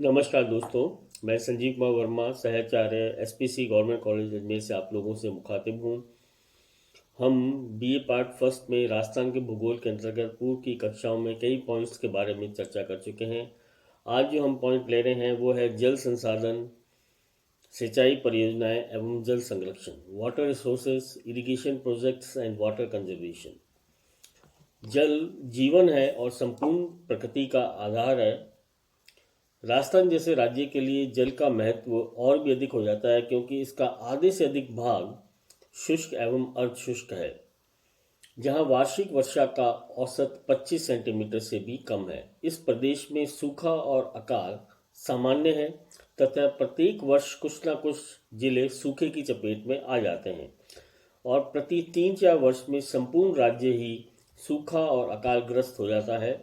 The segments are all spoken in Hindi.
नमस्कार दोस्तों। मैं संजीव कुमार वर्मा, सहचार्य एसपीसी गवर्नमेंट कॉलेज अजमेर से आप लोगों से मुखातिब हूँ। हम बीए पार्ट फर्स्ट में राजस्थान के भूगोल के अंतर्गत पूर्व की कक्षाओं में कई पॉइंट्स के बारे में चर्चा कर चुके हैं। आज जो हम पॉइंट ले रहे हैं वो है जल संसाधन, सिंचाई परियोजनाएं एवं जल संरक्षण, water resources, irrigation projects and water conservation. जल जीवन है और संपूर्ण प्रकृति का आधार है। राजस्थान जैसे राज्य के लिए जल का महत्व और भी अधिक हो जाता है क्योंकि इसका आधे से अधिक भाग शुष्क एवं अर्धशुष्क है, जहां वार्षिक वर्षा का औसत 25 सेंटीमीटर से भी कम है। इस प्रदेश में सूखा और अकाल सामान्य है तथा प्रत्येक वर्ष कुछ न कुछ जिले सूखे की चपेट में आ जाते हैं और प्रति 3-4 वर्ष में संपूर्ण राज्य ही सूखा और अकालग्रस्त हो जाता है।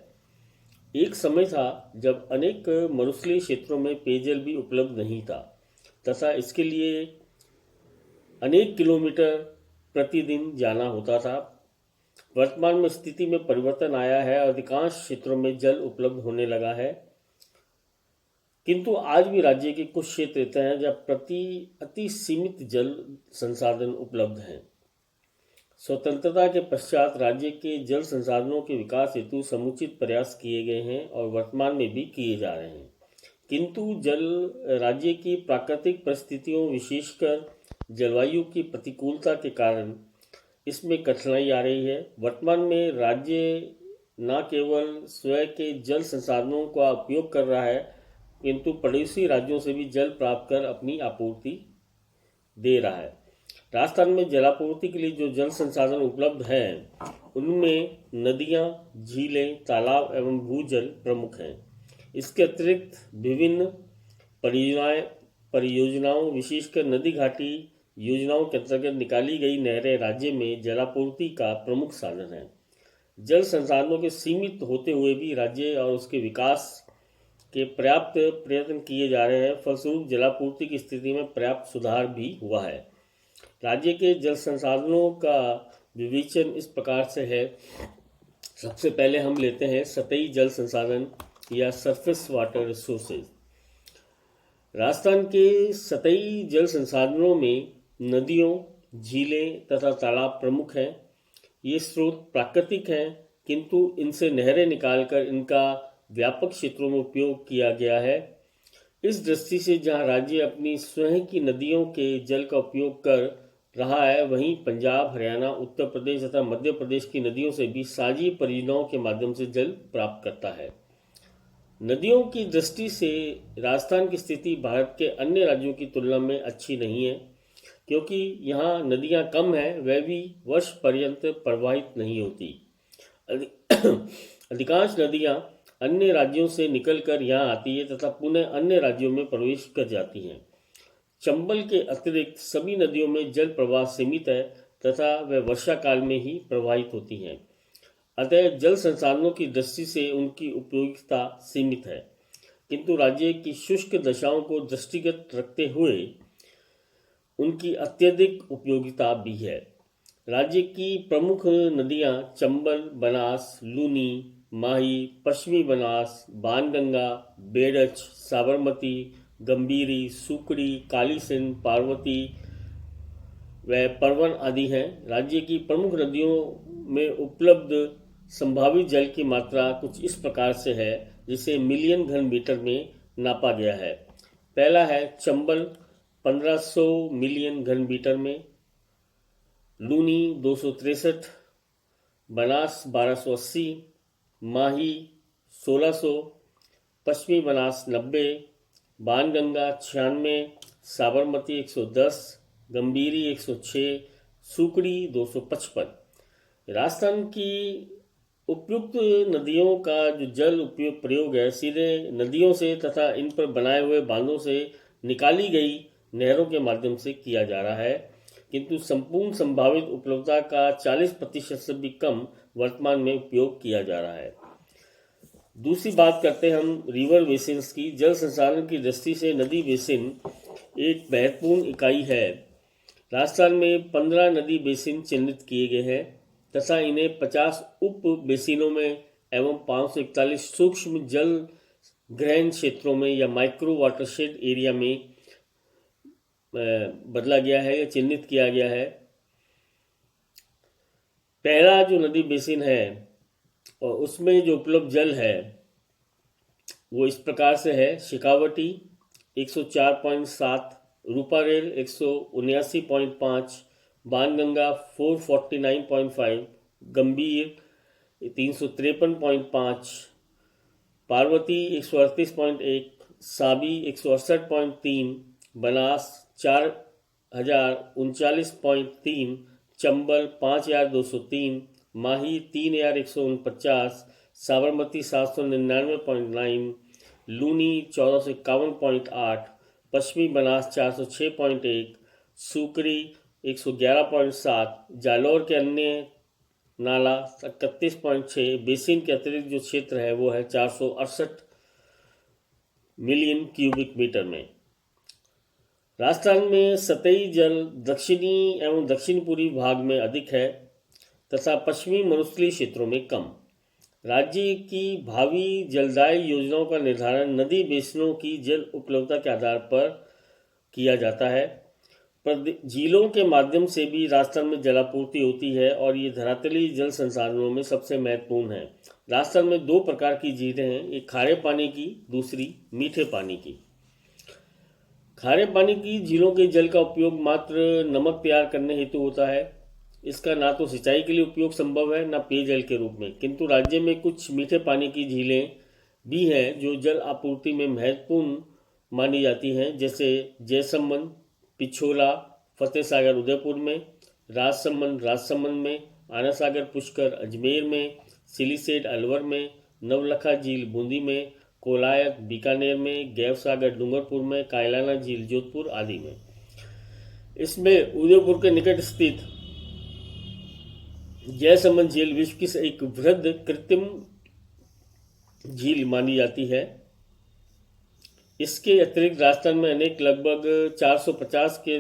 एक समय था जब अनेक मरुस्थलीय क्षेत्रों में पेयजल भी उपलब्ध नहीं था तथा इसके लिए अनेक किलोमीटर प्रतिदिन जाना होता था। वर्तमान में स्थिति में परिवर्तन आया है, अधिकांश क्षेत्रों में जल उपलब्ध होने लगा है, किंतु आज भी राज्य के कुछ क्षेत्र ऐसे हैं जहाँ अति सीमित जल संसाधन उपलब्ध हैं। स्वतंत्रता के पश्चात राज्य के जल संसाधनों के विकास हेतु समुचित प्रयास किए गए हैं और वर्तमान में भी किए जा रहे हैं, किंतु जल राज्य की प्राकृतिक परिस्थितियों, विशेषकर जलवायु की प्रतिकूलता के कारण इसमें कठिनाई आ रही है। वर्तमान में राज्य न केवल स्वयं के जल संसाधनों का उपयोग कर रहा है, किंतु पड़ोसी राज्यों से भी जल प्राप्त कर अपनी आपूर्ति दे रहा है। राजस्थान में जलापूर्ति के लिए जो जल संसाधन उपलब्ध हैं उनमें नदियां, झीलें, तालाब एवं भूजल प्रमुख हैं। इसके अतिरिक्त विभिन्न परियोजनाओं विशेषकर नदी घाटी योजनाओं के अंतर्गत निकाली गई नहरें राज्य में जलापूर्ति का प्रमुख साधन है। जल संसाधनों के सीमित होते हुए भी राज्य और उसके विकास के पर्याप्त प्रयत्न किए जा रहे हैं। फलस्वरूप जलापूर्ति की स्थिति में पर्याप्त सुधार भी हुआ है। राज्य के जल संसाधनों का विवेचन इस प्रकार से है। सबसे पहले हम लेते हैं सतही जल संसाधन या सरफेस वाटर रिसोर्सेज। राजस्थान के सतही जल संसाधनों में नदियों, झीलें तथा तालाब प्रमुख हैं। ये स्रोत प्राकृतिक हैं, किंतु इनसे नहरें निकालकर इनका व्यापक क्षेत्रों में उपयोग किया गया है। इस दृष्टि से जहां राज्य अपनी स्वयं की नदियों के जल का उपयोग कर रहा है, वहीं पंजाब, हरियाणा, उत्तर प्रदेश तथा मध्य प्रदेश की नदियों से भी साझी परियोजनाओं के माध्यम से जल प्राप्त करता है। नदियों की दृष्टि से राजस्थान की स्थिति भारत के अन्य राज्यों की तुलना में अच्छी नहीं है, क्योंकि यहाँ नदियाँ कम हैं, वह भी वर्ष पर्यंत प्रवाहित नहीं होती। अधिकांश नदियाँ अन्य राज्यों से निकलकर यहाँ आती है तथा पुनः अन्य राज्यों में प्रवेश कर जाती हैं। चंबल के अतिरिक्त सभी नदियों में जल प्रवाह सीमित है तथा वह वर्षा काल में ही प्रवाहित होती हैं। अतः जल संसाधनों की दृष्टि से उनकी उपयोगिता सीमित है, किंतु राज्य की शुष्क दशाओं को दृष्टिगत रखते हुए उनकी अत्यधिक उपयोगिता भी है। राज्य की प्रमुख नदियां चंबल, बनास, लूनी, माही, पश्चिमी बनास, बाणगंगा, बेड़च, साबरमती, गंभीरी, सुकड़ी, काली सिंध, पार्वती व परवन आदि हैं। राज्य की प्रमुख नदियों में उपलब्ध संभावित जल की मात्रा कुछ इस प्रकार से है, जिसे मिलियन घन मीटर में नापा गया है। पहला है चंबल 1500 मिलियन घन मीटर में, लूनी 263, बनास 1280, माही 1600, पश्चिमी बनास 90, बाणगंगा 96, साबरमती 110, गंभीरी 106, सुकड़ी 255। राजस्थान की उपयुक्त नदियों का जो जल उपयोग प्रयोग है सीधे नदियों से तथा इन पर बनाए हुए बांधों से निकाली गई नहरों के माध्यम से किया जा रहा है, किंतु संपूर्ण संभावित उपलब्धता का 40% से भी कम वर्तमान में उपयोग किया जा रहा है। दूसरी बात करते हैं हम रिवर बेसिन्स की। जल संसाधन की दृष्टि से नदी बेसिन एक महत्वपूर्ण इकाई है। राजस्थान में 15 नदी बेसिन चिन्हित किए गए हैं तथा इन्हें 50 उप बेसिनों में एवं 541 सूक्ष्म जल ग्रहण क्षेत्रों में या माइक्रो वाटरशेड एरिया में बदला गया है या चिन्हित किया गया है। पहला जो नदी बेसिन है और उसमें जो उपलब्ध जल है वो इस प्रकार से है: शेखावटी 104.7, रूपारेल 179.5, बाणगंगा 449.5, गंभीर 353.5, पार्वती 138.1, साबी 168.3, बनास 4039.3, चंबल 5203, माही 3149, साबरमती 799.9, लूनी 1451.8, पश्चिमी बनास 406.1, सुकरी 111.7, जालौर के अन्य नाला 31.6, बेसिन के अतिरिक्त जो क्षेत्र है वो है 468 मिलियन क्यूबिक मीटर में। राजस्थान में सतही जल दक्षिणी एवं दक्षिण पूर्वी भाग में अधिक है तथा पश्चिमी मरुस्थलीय क्षेत्रों में कम। राज्य की भावी जलदायी योजनाओं का निर्धारण नदी बेसिनों की जल उपलब्धता के आधार पर किया जाता है। झीलों के माध्यम से भी राजस्थान में जलापूर्ति होती है और ये धरातलीय जल संसाधनों में सबसे महत्वपूर्ण है। राजस्थान में दो प्रकार की झीलें हैं, एक खारे पानी की, दूसरी मीठे पानी की। खारे पानी की झीलों के जल का उपयोग मात्र नमक तैयार करने हेतु होता है। इसका ना तो सिंचाई के लिए उपयोग संभव है ना पेयजल के रूप में, किंतु राज्य में कुछ मीठे पानी की झीलें भी हैं जो जल आपूर्ति में महत्वपूर्ण मानी जाती हैं, जैसे जयसमंद, पिछोला फतेह सागर उदयपुर में, राजसमंद में, आना सागर पुष्कर अजमेर में, सिलीसेट अलवर में, नवलखा झील बूंदी में, कोलायत बीकानेर में, गैव सागर डूंगरपुर में, कायलाना झील जोधपुर आदि में। इसमें उदयपुर के निकट स्थित जयसमंद झील विश्व की एक वृहद कृत्रिम झील मानी जाती है। इसके अतिरिक्त राजस्थान में अनेक लगभग 450 के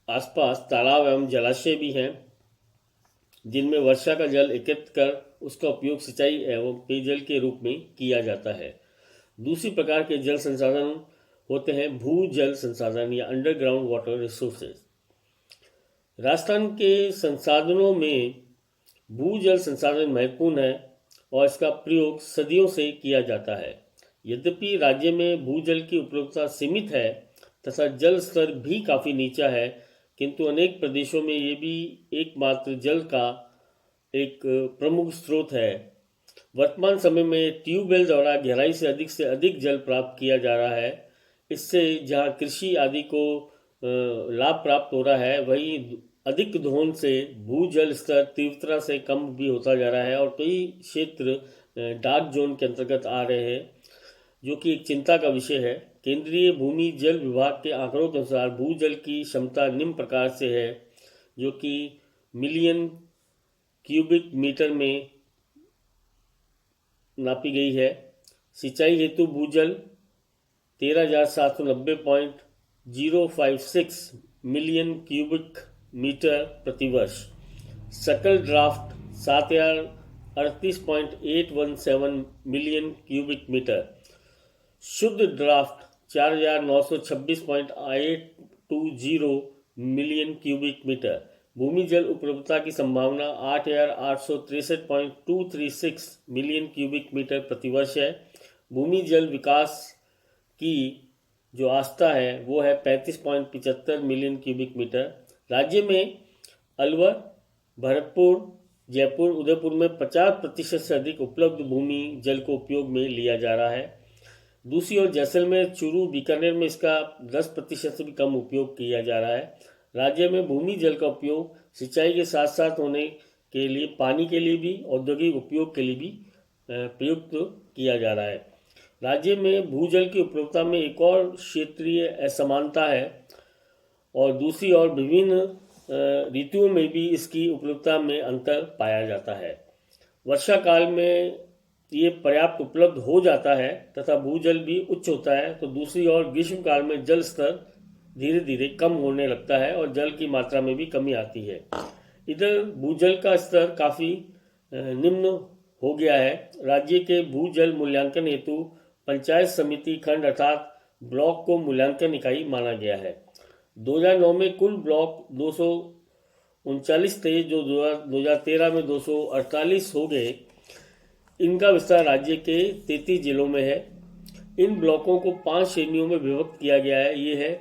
आसपास तालाब एवं जलाशय भी हैं जिनमें वर्षा का जल एकत्रित कर उसका उपयोग सिंचाई एवं पेयजल के रूप में किया जाता है। दूसरी प्रकार के जल संसाधन होते हैं भूजल संसाधन या अंडरग्राउंड वाटर रिसोर्सेज। राजस्थान के संसाधनों में भूजल संसाधन महत्वपूर्ण है और इसका प्रयोग सदियों से किया जाता है। यद्यपि राज्य में भूजल की उपलब्धता सीमित है तथा जल स्तर भी काफ़ी नीचा है, किंतु अनेक प्रदेशों में ये भी एकमात्र जल का एक प्रमुख स्रोत है। वर्तमान समय में ट्यूबवेल द्वारा गहराई से अधिक जल प्राप्त किया जा रहा है। इससे जहाँ कृषि आदि को लाभ प्राप्त हो रहा है, वहीं अधिक दोहन से भूजल स्तर तीव्रता से कम भी होता जा रहा है और कई क्षेत्र डार्क जोन के अंतर्गत आ रहे हैं, जो कि एक चिंता का विषय है। केंद्रीय भूमि जल विभाग के आंकड़ों के अनुसार भूजल की क्षमता निम्न प्रकार से है, जो कि मिलियन क्यूबिक मीटर में नापी गई है। सिंचाई हेतु भूजल 13,790.056 मिलियन क्यूबिक मीटर प्रतिवर्ष, सकल ड्राफ्ट 7,038.817 मिलियन क्यूबिक मीटर, शुद्ध ड्राफ्ट 4,926.820 मिलियन क्यूबिक मीटर। भूमि जल उपलब्धता की संभावना 8,863.236 मिलियन क्यूबिक मीटर प्रतिवर्ष है। भूमि जल विकास की जो आस्था है वो है 35.75 मिलियन क्यूबिक मीटर। राज्य में अलवर, भरतपुर, जयपुर, उदयपुर में 50% से अधिक उपलब्ध भूमि जल को उपयोग में लिया जा रहा है। दूसरी ओर जैसलमेर, चूरू, बीकानेर में इसका 10% से भी कम उपयोग किया जा रहा है। राज्य में भूमि जल का उपयोग सिंचाई के साथ साथ होने के लिए पानी के लिए भी, औद्योगिक उपयोग के लिए भी प्रयुक्त किया जा रहा है। राज्य में भूजल की उपलब्धता में एक और क्षेत्रीय असमानता है और दूसरी ओर विभिन्न ऋतुओं में भी इसकी उपलब्धता में अंतर पाया जाता है। वर्षा काल में ये पर्याप्त उपलब्ध हो जाता है तथा भूजल भी उच्च होता है, तो दूसरी ओर ग्रीष्म काल में जल स्तर धीरे धीरे कम होने लगता है और जल की मात्रा में भी कमी आती है। इधर भूजल का स्तर काफ़ी निम्न हो गया है। राज्य के भूजल मूल्यांकन हेतु पंचायत समिति खंड अर्थात ब्लॉक को मूल्यांकन इकाई माना गया है। 2009 में कुल ब्लॉक 239 थे जो 2013 में 248 हो गए। इनका विस्तार राज्य के 33 जिलों में है। इन ब्लॉकों को 5 श्रेणियों में विभक्त किया गया है। ये है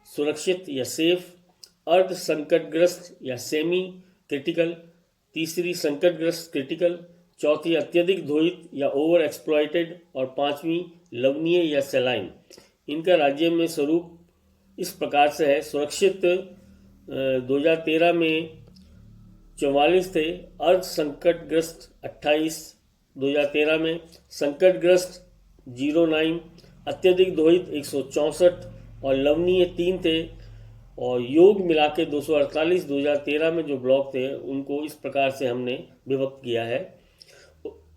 सुरक्षित या सेफ, अर्ध संकटग्रस्त या सेमी क्रिटिकल, तीसरी संकटग्रस्त क्रिटिकल, चौथी अत्यधिक दोहित या ओवर एक्सप्लॉइटेड और पांचवी लवणीय या सैलाइन। इनका राज्य में स्वरूप इस प्रकार से है। सुरक्षित 2013 में 44 थे, अर्ध संकटग्रस्त 28 2013 में, संकटग्रस्त 09, अत्यधिक दोहित 164 और लवणीय 3 थे। और योग मिला के 248 2013 में जो ब्लॉक थे उनको इस प्रकार से हमने विभक्त किया है।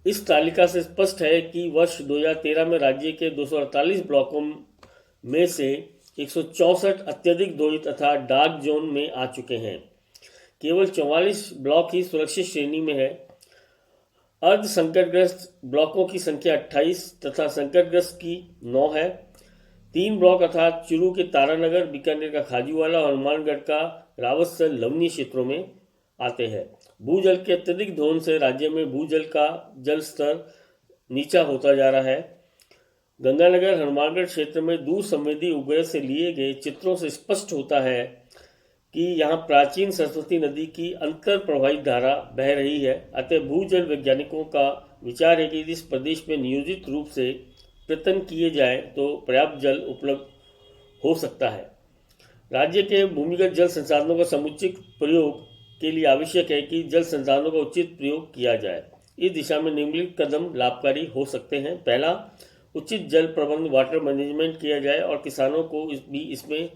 इस तालिका से स्पष्ट है कि वर्ष 2013 में राज्य के 248 ब्लॉकों में से 164 अत्यधिक दोहित तथा डार्क जोन में आ चुके हैं। केवल 44 ब्लॉक ही सुरक्षित श्रेणी में है। अर्ध संकटग्रस्त ब्लॉकों की संख्या 28 तथा संकटग्रस्त की 9 है। 3 ब्लॉक अर्थात चूरू के तारानगर, बीकानेर का खाजूवाला और हनुमानगढ़ का रावतसर लवणीय क्षेत्रों में आते हैं। भूजल के अत्यधिक दोहन से राज्य में भूजल का जल स्तर नीचा होता जा रहा है। गंगानगर हनुमानगढ़ क्षेत्र में दूर संवेदी उपग्रह से लिए गए चित्रों से स्पष्ट होता है कि यहाँ प्राचीन सरस्वती नदी की अंतर प्रवाहित धारा बह रही है। अतः भूजल वैज्ञानिकों का विचार है कि इस प्रदेश में नियोजित रूप से प्रयत्न किए जाए तो पर्याप्त जल उपलब्ध हो सकता है। राज्य के भूमिगत जल संसाधनों का समुचित प्रयोग के लिए आवश्यक है कि जल संसाधनों का उचित प्रयोग किया जाए। इस दिशा में निम्नलिखित कदम लाभकारी हो सकते हैं। पहला, उचित जल प्रबंध वाटर मैनेजमेंट किया जाए और किसानों को भी इसमें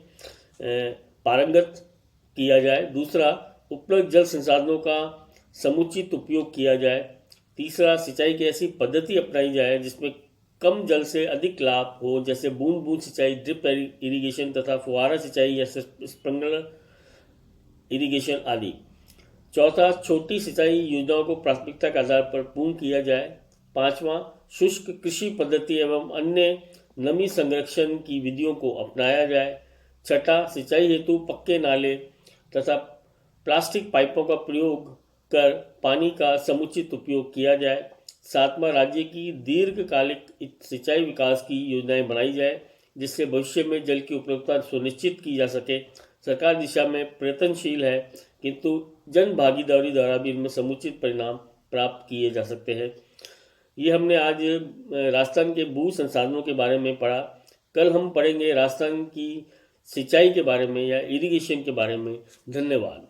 पारंगत किया जाए। दूसरा, उपलब्ध जल संसाधनों का समुचित उपयोग किया जाए। तीसरा, सिंचाई की ऐसी पद्धति अपनाई जाए जिसमें कम जल से अधिक लाभ हो, जैसे बूंद बूंद सिंचाई, ड्रिप इरिगेशन तथा फुहारा सिंचाई या स्प्रिंकलर इरिगेशन आदि। चौथा, छोटी सिंचाई योजनाओं को प्राथमिकता के आधार पर पूर्ण किया जाए। पांचवा, शुष्क कृषि पद्धति एवं अन्य नमी संरक्षण की विधियों को अपनाया जाए। छठा, सिंचाई हेतु पक्के नाले तथा प्लास्टिक पाइपों का प्रयोग कर पानी का समुचित उपयोग किया जाए। सातवां, राज्य की दीर्घकालिक सिंचाई विकास की योजनाएं बनाई जाए जिससे भविष्य में जल की उपलब्धता सुनिश्चित की जा सके। सरकार दिशा में प्रयत्नशील है किंतु जन भागीदारी द्वारा भी इनमें समुचित परिणाम प्राप्त किए जा सकते हैं। ये हमने आज राजस्थान के भू संसाधनों के बारे में पढ़ा। कल हम पढ़ेंगे राजस्थान की सिंचाई के बारे में या इरिगेशन के बारे में। धन्यवाद।